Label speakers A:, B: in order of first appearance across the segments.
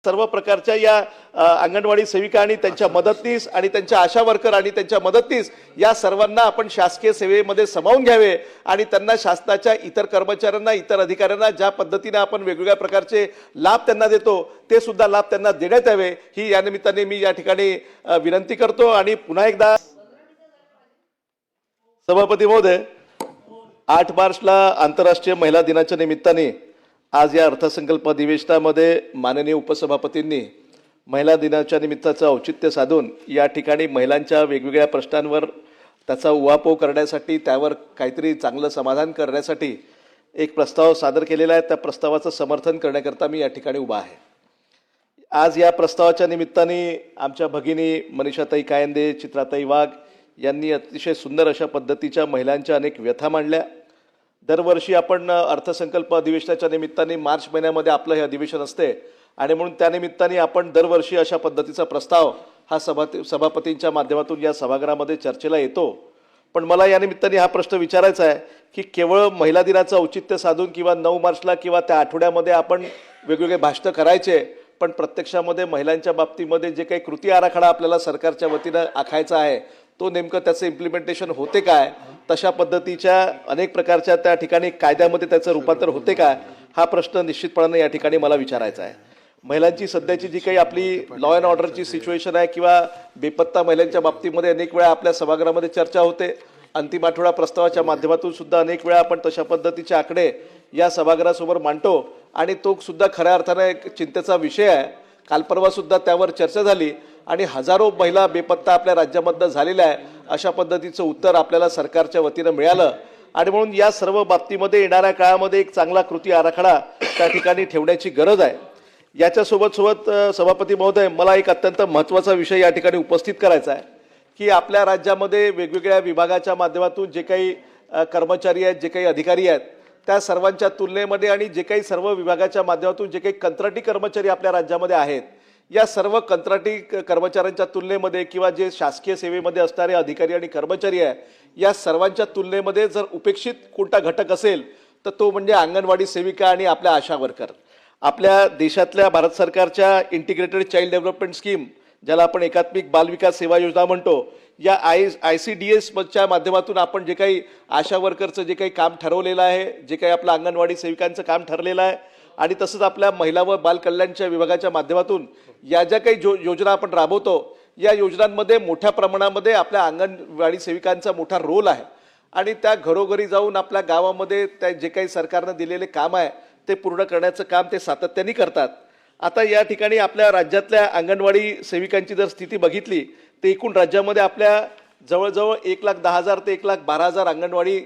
A: सर्व प्रकारच्या या अंगणवाडी सेविका आणि त्यांच्या मदतनीस आणि त्यांच्या आशा वर्कर आणि त्यांच्या मदतनीस या सर्वांना आपण शासकीय सेवेमध्ये सामावून घ्यावे आणि त्यांना शासनाच्या इतर कर्मचाऱ्यांना इतर अधिकाऱ्यांना ज्या पद्धतीने आपण वेगवेगळ्या प्रकारचे लाभ त्यांना देतो ते सुद्धा लाभ त्यांना देण्यात यावे ही या निमित्ताने मी या ठिकाणी विनंती करतो। आणि पुन्हा एकदा सभापती महोदय, 8 मार्चला आंतरराष्ट्रीय महिला दिनाच्या निमित्ताने आज या अर्थसंकल्प अधिवेशनामध्ये माननीय उपसभापतींनी महिला दिनाच्या निमित्ताचं औचित्य साधून या ठिकाणी महिलांच्या वेगवेगळ्या प्रश्नांवर त्याचा उहापोह करण्यासाठी त्यावर काहीतरी चांगलं समाधान करण्यासाठी एक प्रस्ताव सादर केलेला आहे। त्या प्रस्तावाचं समर्थन करण्याकरता मी या ठिकाणी उभा आहे। आज या प्रस्तावाच्या निमित्ताने आमच्या भगिनी मनीषाताई कायंदे, चित्राताई वाघ यांनी अतिशय सुंदर अशा पद्धतीच्या महिलांच्या अनेक व्यथा मांडल्या। दरवर्षी आपण अर्थसंकल्प अधिवेशनाच्या निमित्ताने मार्च महिन्यामध्ये आपलं हे अधिवेशन असते आणि म्हणून त्यानिमित्ताने आपण दरवर्षी अशा पद्धतीचा प्रस्ताव हा सभापतींच्या माध्यमातून या सभागृहामध्ये चर्चेला येतो। पण मला या निमित्ताने हा प्रश्न विचारायचा आहे की केवळ महिला दिनाचं औचित्य साधून किंवा 9 मार्चला किंवा त्या आठवड्यामध्ये आपण वेगवेगळे भाषणं करायचे, पण प्रत्यक्षामध्ये महिलांच्या बाबतीमध्ये जे काही कृती आराखडा आपल्याला सरकारच्या वतीनं आखायचा आहे तो नेमकं त्याचं इम्प्लिमेंटेशन होते काय, तशा पद्धतीच्या अनेक प्रकारच्या त्या ठिकाणी कायद्यामध्ये त्याचं रूपांतर होते काय, हा प्रश्न निश्चितपणाने या ठिकाणी मला विचारायचा आहे। महिलांची सध्याची जी काही आपली लॉ अँड ऑर्डरची सिच्युएशन आहे किंवा बेपत्ता महिलांच्या बाबतीमध्ये अनेक वेळा आपल्या सभागृहामध्ये चर्चा होते। अंतिम आठवडा प्रस्तावाच्या माध्यमातून सुद्धा अनेक वेळा आपण तशा पद्धतीचे आकडे या सभागृहासमोर मांडतो आणि तो सुद्धा खऱ्या अर्थाने एक चिंतेचा विषय आहे। काल परवा सुद्धा त्यावर चर्चा झाली आणि हजारो महिला बेपत्ता आपल्या राज्यामध्ये झालेल्या आहे अशा पद्धतीचं उत्तर आपल्याला सरकारच्या वतीनं मिळालं आणि म्हणून या सर्व बाबतीमध्ये येणाऱ्या काळामध्ये एक चांगला कृती आराखडा त्या ठिकाणी ठेवण्याची गरज आहे। याच्यासोबत सभापती महोदय, मला एक अत्यंत महत्त्वाचा विषय या ठिकाणी उपस्थित करायचा आहे की आपल्या राज्यामध्ये वेगवेगळ्या विभागाच्या माध्यमातून जे काही कर्मचारी आहेत, जे काही अधिकारी आहेत, त्या सर्वांच्या तुलनेमध्ये आणि जे काही सर्व विभागाच्या माध्यमातून जे काही कंत्राटी कर्मचारी आपल्या राज्यामध्ये आहेत, या सर्व कंत्राटी कर्मचाऱ्यांच्या तुलनेमध्ये किंवा जे शासकीय सेवेमध्ये असणारे अधिकारी आणि कर्मचारी आहे या सर्वांच्या तुलनेमध्ये जर उपेक्षित कोणता घटक असेल तर तो म्हणजे अंगणवाडी सेविका आणि आपल्या आशा वर्कर। आपल्या देशातल्या भारत सरकारच्या इंटिग्रेटेड चाइल्ड डेव्हलपमेंट स्कीम, ज्याला आपण एकात्मिक बाल विकास सेवा योजना म्हणतो, या ICDSच्या माध्यमातून आपण जे काही आशा वर्करचं जे काही काम ठरवलेलं आहे, जे काही आपलं अंगणवाडी सेविकांचं काम ठरलेलं आहे आणि तसंच आपल्या महिला व बाल कल्याणच्या विभागाच्या माध्यमातून या ज्या काही योजना आपण राबवतो या योजनांमध्ये मोठ्या प्रमाणामध्ये आपल्या अंगणवाडी सेविकांचा मोठा रोल आहे आणि त्या घरोघरी जाऊन आपल्या गावामध्ये त्या जे काही सरकारनं दिलेले काम आहे ते पूर्ण करण्याचं काम ते सातत्याने करतात। आता या ठिकाणी आपल्या राज्यातल्या अंगणवाडी सेविकांची जर स्थिती बघितली तर एकूण राज्यामध्ये आपल्या जवळजवळ 1,10,000 ते 1,12,000 अंगणवाडी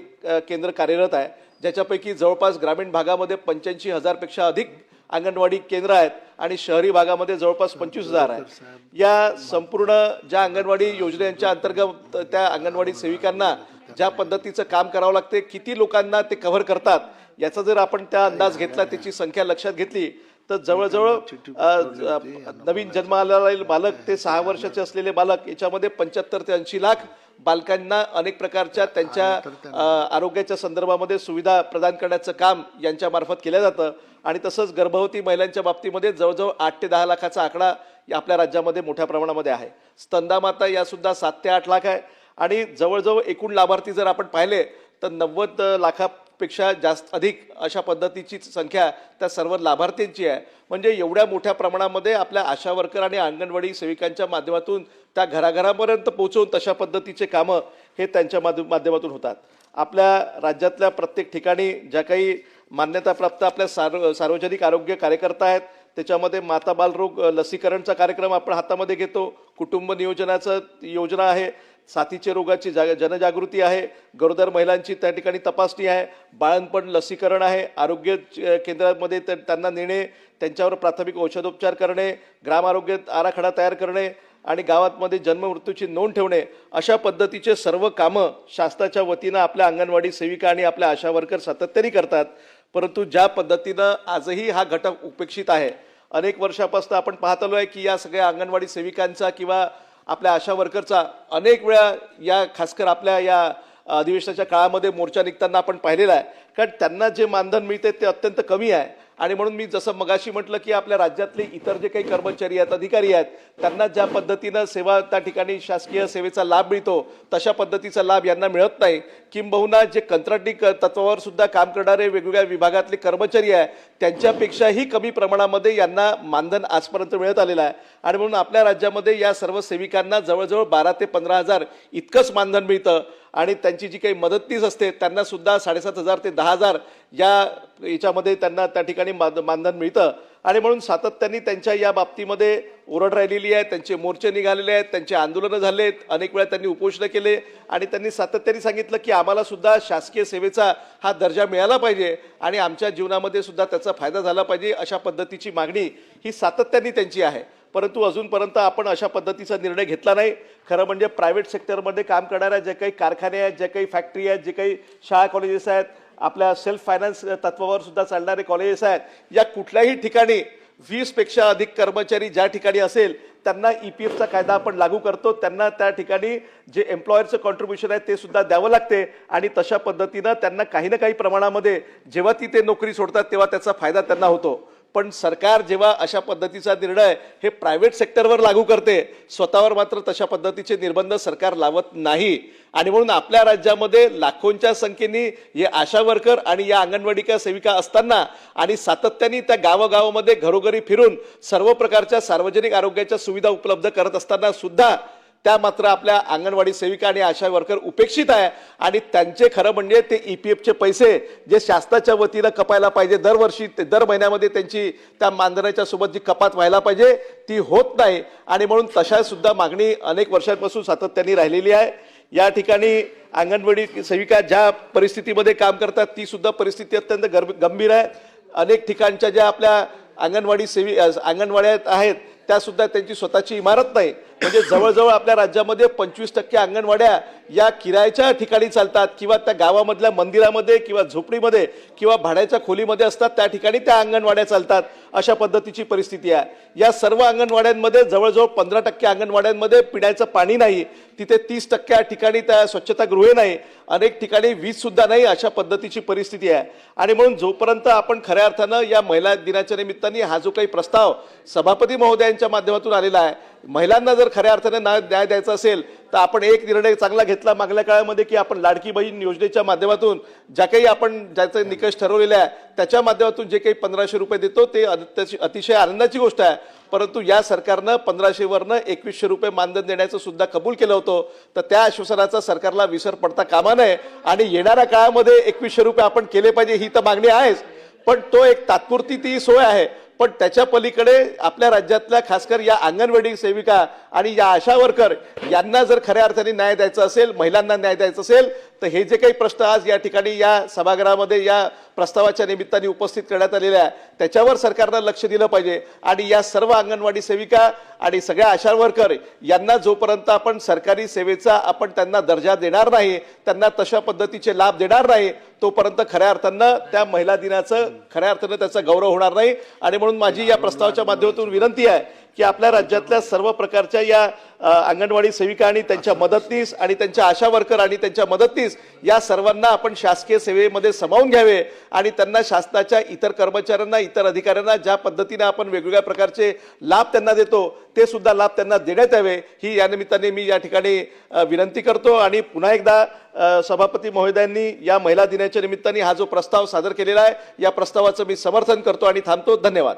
A: केंद्र कार्यरत आहे, ज्याच्यापैकी जवळपास ग्रामीण भागामध्ये 85,000 पेक्षा अधिक अंगणवाडी केंद्र आहेत आणि शहरी भागामध्ये जवळपास 25,000 आहेत। या संपूर्ण ज्या अंगणवाडी योजनेच्या अंतर्गत त्या अंगणवाडी सेविकांना ज्या पद्धतीचं काम करावं लागते, किती लोकांना ते कव्हर करतात याचा जर आपण त्या अंदाज घेतला, त्याची संख्या लक्षात घेतली तर जवळजवळ नवीन जन्माला बालक ते 6 वर्षाचे असलेले बालक याच्यामध्ये 75 ते 80 लाख बालकांना अनेक प्रकारच्या त्यांच्या आरोग्याच्या संदर्भामध्ये सुविधा प्रदान करण्याचं काम यांच्यामार्फत केलं जातं आणि तसंच गर्भवती महिलांच्या बाबतीमध्ये जवळजवळ 8 ते 10 लाखाचा आकडा आपल्या राज्यामध्ये मोठ्या प्रमाणामध्ये आहे। स्तनदामाता या सुद्धा 7 ते 8 लाख आहे आणि जवळजवळ एकूण लाभार्थी जर आपण पाहिले तर 90 लाखापेक्षा जास्त अधिक अशा पद्धतीची संख्या त्या सर्व लाभार्थ्यांची आहे। म्हणजे एवढ्या मोठ्या प्रमाणामध्ये आपल्या आशा वर्कर आणि अंगणवाडी सेविकांच्या माध्यमातून त्या घराघरापर्यंत पोहोचवून तशा पद्धतीचे कामं हे त्यांच्या माध्यमातून होतात। आपल्या राज्यातल्या प्रत्येक ठिकाणी ज्या काही मान्यताप्राप्त आपल्या सार्वजनिक आरोग्य कार्यकर्ता आहेत त्याच्यामध्ये माता बालरोग लसीकरणचा कार्यक्रम आपण हातामध्ये घेतो, कुटुंब नियोजनाचं योजना आहे, साथीचे रोगाची जनजागृती आहे, गरोदर महिलांची त्या ठिकाणी तपासणी आहे, बाळंतपण लसीकरण आहे, आरोग्य केंद्रामध्ये त्यांना नेणे, त्यांच्यावर प्राथमिक औषधोपचार करणे, ग्राम आरोग्य आराखडा तयार करणे आणि गावांमध्ये जन्म मृत्यूची नोंद ठेवणे, अशा पद्धतीचे सर्व कामं शासनाच्या वतीनं आपल्या अंगणवाडी सेविका आणि आपल्या आशा वर्कर सातत्याने करतात। परंतु ज्या पद्धतीनं आजही हा घटक उपेक्षित आहे, अनेक वर्षापासून आपण पाहत आलो आहे की या सगळ्या अंगणवाडी सेविकांचा किंवा आपल्या आशा वर्करचा अनेक वेळा या खासकर आपल्या या अधिवेशनाच्या काळामध्ये मोर्चा निघताना आपण पाहिलेला आहे, कारण त्यांना जे मानधन मिळते ते अत्यंत कमी आहे आणि म्हणून मी जसं मगाशी म्हटलं की आपल्या राज्यातले इतर जे काही कर्मचारी आहेत, अधिकारी आहेत, त्यांना ज्या पद्धतीनं सेवा त्या ठिकाणी शासकीय सेवेचा लाभ मिळतो तशा पद्धतीचा लाभ यांना मिळत नाही। किंबहुना जे कंत्राटी तत्वावर सुद्धा काम करणारे वेगवेगळ्या विभागातले कर्मचारी आहेत त्यांच्यापेक्षाही कमी प्रमाणामध्ये यांना मानधन आजपर्यंत मिळत आलेलं आहे। आणि म्हणून आपल्या राज्यामध्ये या सर्व सेविकांना जवळजवळ 12 ते 15 हजार इतकंच मानधन मिळतं आणि त्यांची जी काही मदतनीस असते त्यांना सुद्धा 7,500 ते 10,000 याच्यामध्ये त्यांना त्या ठिकाणी मानधन मिळतं। आणि म्हणून सातत्याने त्यांच्या या बाबतीमध्ये ओरड राहिलेली आहे, त्यांचे मोर्चे निघालेले आहेत, त्यांचे आंदोलनं झालेत, अनेक वेळा त्यांनी उपोषणं केले आणि त्यांनी सातत्याने सांगितलं की आम्हाला सुद्धा शासकीय सेवेचा हा दर्जा मिळाला पाहिजे आणि आमच्या जीवनामध्ये सुद्धा त्याचा फायदा झाला पाहिजे, अशा पद्धतीची मागणी ही सातत्याने त्यांची आहे। परंतु अजूनपर्यंत आपण अशा पद्धतीचा निर्णय घेतला नाही। खरं म्हणजे प्रायव्हेट सेक्टरमध्ये काम करणाऱ्या जे काही कारखाने आहेत, जे काही फॅक्टरी आहेत, जे काही शाळा कॉलेजेस आहेत, आपल्या सेल्फ फायनान्स तत्वावर सुद्धा चालणारे कॉलेजेस आहेत, या कुठल्याही ठिकाणी 20 पेक्षा अधिक कर्मचारी ज्या ठिकाणी असेल त्यांना EPFचा कायदा आपण लागू करतो, त्यांना त्या ठिकाणी जे एम्प्लॉयरचं कॉन्ट्रीब्युशन आहे ते सुद्धा द्यावं लागते आणि तशा पद्धतीनं त्यांना काही ना काही प्रमाणामध्ये जेव्हा ती ते नोकरी सोडतात तेव्हा त्याचा फायदा त्यांना होतो। पण सरकार जेव्हा अशा पद्धतीचा निर्णय हे प्रायव्हेट सेक्टरवर लागू करते, स्वतःवर मात्र तशा पद्धतीचे निर्बंध सरकार लावत नाही। आणि म्हणून आपल्या राज्यामध्ये लाखोंच्या संख्येने हे आशा वर्कर आणि या अंगणवाडी सेविका असताना आणि सातत्याने त्या गावागावामध्ये घरोघरी फिरून सर्व प्रकारच्या सार्वजनिक आरोग्याच्या सुविधा उपलब्ध करत असताना सुद्धा त्या मात्र आपल्या अंगणवाडी सेविका आणि आशा वर्कर उपेक्षित आहे आणि त्यांचे खरं म्हणजे ते EPFचे पैसे जे शासनाच्या वतीनं कपायला पाहिजे दरवर्षी, दर महिन्यामध्ये त्यांची त्या मानधनाच्या सोबत जी कपात व्हायला पाहिजे ती होत नाही। आणि म्हणून तशा सुद्धा मागणी अनेक वर्षांपासून सातत्याने राहिलेली आहे। या ठिकाणी अंगणवाडी सेविका ज्या परिस्थितीमध्ये काम करतात ती सुद्धा परिस्थिती अत्यंत गंभीर आहे। अनेक ठिकाणच्या ज्या आपल्या अंगणवाड्या आहेत त्या सुद्धा त्यांची स्वतःची इमारत नाही, म्हणजे जवळजवळ आपल्या राज्यामध्ये 25% अंगणवाड्या या किरायाच्या ठिकाणी चालतात किंवा त्या गावामधल्या मंदिरामध्ये किंवा झोपडीमध्ये किंवा भाड्याच्या खोलीमध्ये असतात, त्या ठिकाणी त्या अंगणवाड्या चालतात, अशा पद्धतीची परिस्थिती आहे। या सर्व अंगणवाड्यांमध्ये जवळजवळ 15% अंगणवाड्यांमध्ये पिण्याचं पाणी नाही, तिथे 30% ठिकाणी त्या स्वच्छतागृहे नाही, अनेक ठिकाणी वीज सुद्धा नाही, अशा पद्धतीची परिस्थिती आहे। आणि म्हणून जोपर्यंत आपण खऱ्या अर्थानं या महिला दिनाच्या निमित्ताने हा जो काही प्रस्ताव सभापती महोदयांच्या माध्यमातून आलेला आहे, महिलांना जर खऱ्या अर्थाने न्याय द्यायचा असेल तर आपण एक निर्णय चांगला घेतला मागल्या काळामध्ये की आपण लाडकी बहीण योजनेच्या माध्यमातून ज्या काही आपण ज्याचे निकष ठरवलेले आहे त्याच्या माध्यमातून जे काही 1500 रुपये देतो ते अतिशय आनंदाची गोष्ट आहे। परंतु या सरकारनं 1500 वरनं 2100 रुपये मानधन देण्याचं सुद्धा कबूल केलं होतं, तर त्या आश्वासनाचा सरकारला विसर पडता कामा नये आणि येणाऱ्या काळामध्ये 2100 रुपये आपण केले पाहिजे ही तर मागणी आहेच, पण तो एक तात्पुरती ती सोय आहे। पण त्याच्या पलीकडे आपल्या राज्यातल्या खासकर या अंगणवाडी सेविका आणि या आशा वर्कर यांना जर खऱ्या अर्थाने न्याय द्यायचा असेल, महिलांना न्याय द्यायचा असेल, तर हे जे काही प्रश्न आज या ठिकाणी या सभागृहामध्ये या प्रस्तावाच्या निमित्ताने उपस्थित करण्यात आलेले आहे त्याच्यावर सरकारनं लक्ष दिलं पाहिजे। आणि या सर्व अंगणवाडी सेविका आणि सगळ्या आशा वर्कर यांना जोपर्यंत आपण सरकारी सेवेचा आपण त्यांना दर्जा देणार नाही, त्यांना तशा पद्धतीचे लाभ देणार नाही, तोपर्यंत खऱ्या अर्थानं त्या महिला दिनाचं खऱ्या अर्थानं त्याचा गौरव होणार नाही। आणि म्हणून माझी या प्रस्तावाच्या माध्यमातून विनंती आहे की आपल्या राज्यातल्या सर्व प्रकारच्या या अंगणवाडी सेविका आणि त्यांच्या मदतनीस आणि त्यांच्या आशा वर्कर आणि त्यांच्या मदतनीस या सर्वांना आपण शासकीय सेवेमध्ये सामावून घ्यावे आणि त्यांना शासनाच्या इतर कर्मचाऱ्यांना, इतर अधिकाऱ्यांना ज्या पद्धतीने आपण वेगवेगळ्या प्रकारचे लाभ त्यांना देतो ते सुद्धा लाभ त्यांना देण्यात यावे, ही या निमित्ताने मी या ठिकाणी विनंती करतो। आणि पुन्हा एकदा सभापती महोदयांनी या महिला दिनाच्या निमित्ताने हा जो प्रस्ताव सादर केलेला आहे या प्रस्तावाचं मी समर्थन करतो आणि थांबतो। धन्यवाद।